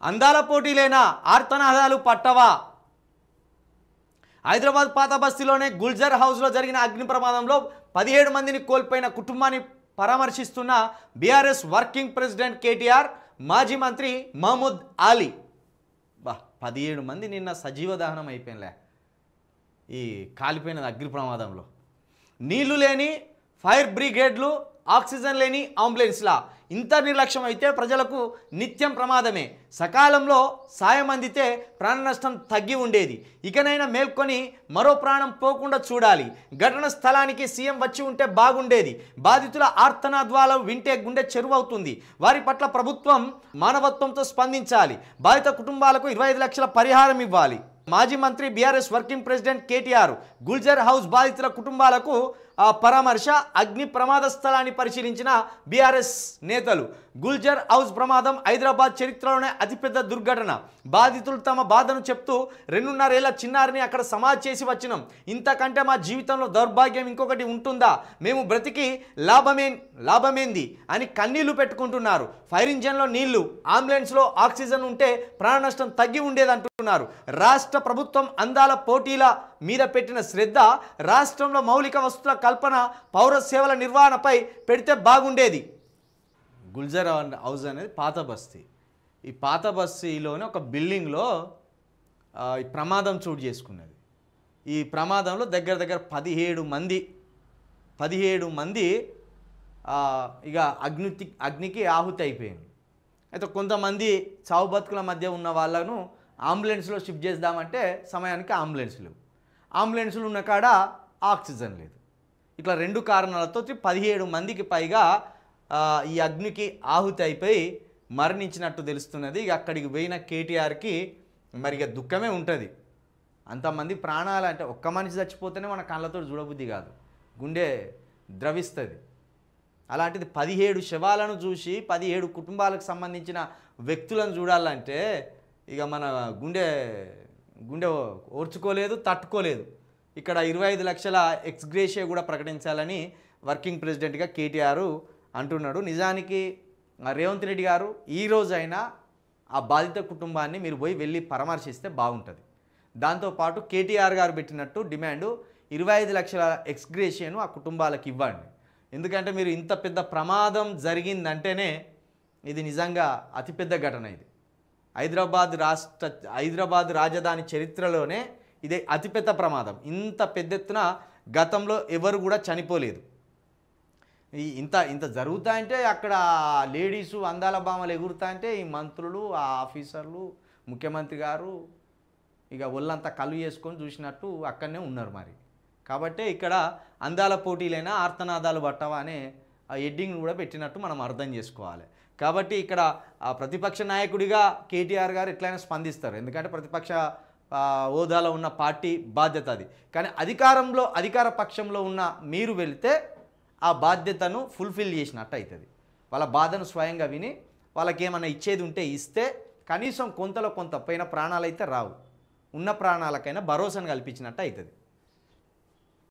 అందాల పోటీలేనా ఆర్తనాదాలు పట్టవా? హైదరాబాద్ పాత బస్తీలోనే గుల్జర్ హౌస్లో జరిగిన అగ్ని ప్రమాదంలో 17 మందిని కోల్పోయిన కుటుంబాన్ని పరామర్శిస్తున్న బీఆర్ఎస్ వర్కింగ్ ప్రెసిడెంట్ కేటీఆర్, మాజీ మంత్రి మహమూద్ అలీ. 17 మంది నిన్న సజీవ దహనం అయిపోయినలే ఈ కాలిపోయిన అగ్ని ప్రమాదంలో. నీళ్లు లేని ఫైర్ బ్రిగేడ్లు, ఆక్సిజన్ లేని అంబులెన్స్లా ఇంత నిర్లక్ష్యం అయితే ప్రజలకు నిత్యం ప్రమాదమే. సకాలంలో సాయం అందితే ప్రాణ నష్టం తగ్గి ఉండేది. ఇకనైనా మేల్కొని మరో ప్రాణం పోకుండా చూడాలి. ఘటన స్థలానికి సీఎం వచ్చి ఉంటే బాగుండేది. బాధితుల ఆర్తనాద్వాలు వింటే గుండె చెరువవుతుంది. వారి పట్ల ప్రభుత్వం మానవత్వంతో స్పందించాలి. బాధిత కుటుంబాలకు 25 లక్షల పరిహారం ఇవ్వాలి. మాజీ మంత్రి BRS working president KTR Gulzar house బాధితుల కుటుంబాలకు పరామర్శ. అగ్ని ప్రమాద స్థలాన్ని పరిశీలించిన బీఆర్ఎస్ నేతలు. గుల్జర్ హౌస్ ప్రమాదం హైదరాబాద్ చరిత్రలోనే అతిపెద్ద దుర్ఘటన. బాధితులు తమ బాధను చెప్తూ 2.5 ఏళ్ల చిన్నారిని అక్కడ సమాధి చేసి వచ్చినాం. ఇంతకంటే మా జీవితంలో దౌర్భాగ్యం ఇంకొకటి ఉంటుందా? మేము బ్రతికి లాభమేంది అని కన్నీళ్లు పెట్టుకుంటున్నారు. ఫైర్ ఇంజన్లో నీళ్లు, అంబులెన్స్లో ఆక్సిజన్ ఉంటే ప్రాణ నష్టం తగ్గి ఉండేదంటున్నారు. రాష్ట్ర ప్రభుత్వం అందాల పోటీల మీద పెట్టిన శ్రద్ధ రాష్ట్రంలో మౌలిక వస్తువుల కల్పన, పౌర సేవల నిర్వహణపై పెడితే బాగుండేది. గుల్జర్ హౌస్ అనేది పాత బస్తీ. ఈ పాత బస్తీలోనే ఒక బిల్డింగ్లో ఈ ప్రమాదం చోటు చేసుకున్నది. ఈ ప్రమాదంలో దగ్గర 17 మంది ఇక అగ్నికి ఆహుతి అయిపోయింది. అయితే కొంతమంది చావు బతుకుల మధ్య ఉన్న వాళ్ళను అంబులెన్స్లో షిఫ్ట్ చేద్దామంటే సమయానికి అంబులెన్సులు ఉన్న కాడ ఆక్సిజన్ లేదు. ఇట్లా 2 కారణాలతో 17 మందికి పైగా ఈ అగ్నికి ఆహుతి అయిపోయి మరణించినట్టు తెలుస్తున్నది. ఇక అక్కడికి పోయిన కేటీఆర్కి మరి ఇక దుఃఖమే ఉంటుంది. అంతమంది ప్రాణాలు అంటే ఒక్క మనిషి చచ్చిపోతేనే మన కళ్ళతో చూడబుద్ధి కాదు, గుండె ద్రవిస్తుంది. అలాంటిది 17 శవాలను చూసి 17 కుటుంబాలకు సంబంధించిన వ్యక్తులను చూడాలంటే ఇక మన గుండె ఓర్చుకోలేదు, తట్టుకోలేదు. ఇక్కడ 25 లక్షల ఎక్స్గ్రేషియా కూడా ప్రకటించాలని వర్కింగ్ ప్రెసిడెంట్గా కేటీఆర్ అంటున్నాడు. నిజానికి రేవంత్ రెడ్డి గారు ఈ రోజైనా ఆ బాధిత కుటుంబాన్ని మీరు వెళ్ళి పరామర్శిస్తే బాగుంటుంది. దాంతోపాటు కేటీఆర్ గారు పెట్టినట్టు డిమాండు 25 లక్షల ఎక్స్గ్రేషియాను ఆ కుటుంబాలకు ఇవ్వండి. ఎందుకంటే మీరు ఇంత పెద్ద ప్రమాదం జరిగిందంటేనే ఇది నిజంగా అతిపెద్ద ఘటన. ఇది హైదరాబాద్ రాజధాని చరిత్రలోనే ఇదే అతిపెద్ద ప్రమాదం. ఇంత పెద్ద ఎత్తున గతంలో ఎవరు కూడా చనిపోలేదు. ఇంత జరుగుతాయంటే అక్కడ లేడీసు అందాల భామలు ఎగురుతాయంటే ఈ మంత్రులు, ఆ ఆఫీసర్లు, ముఖ్యమంత్రి గారు ఇక ఒళ్ళంతా కళ్ళు చేసుకొని చూసినట్టు అక్కడనే ఉన్నారు. మరి కాబట్టి ఇక్కడ అందాల పోటీలైనా ఆర్తనాదాలు పట్టవా అనే ఆ హెడ్డింగ్ కూడా పెట్టినట్టు మనం అర్థం చేసుకోవాలి. కాబట్టి ఇక్కడ ప్రతిపక్ష నాయకుడిగా కేటీఆర్ గారు ఎట్లయినా స్పందిస్తారు. ఎందుకంటే ప్రతిపక్ష హోదాలో ఉన్న పార్టీ బాధ్యత అది. కానీ అధికార పక్షంలో ఉన్న మీరు వెళితే ఆ బాధ్యతను ఫుల్ఫిల్ చేసినట్టు అవుతుంది. వాళ్ళ బాధను స్వయంగా విని వాళ్ళకి ఏమైనా ఇచ్చేది ఉంటే ఇస్తే కనీసం కొంతలో కొంత పోయిన ప్రాణాలు అయితే రావు, ఉన్న ప్రాణాలకైనా భరోసాను కల్పించినట్టు అవుతుంది.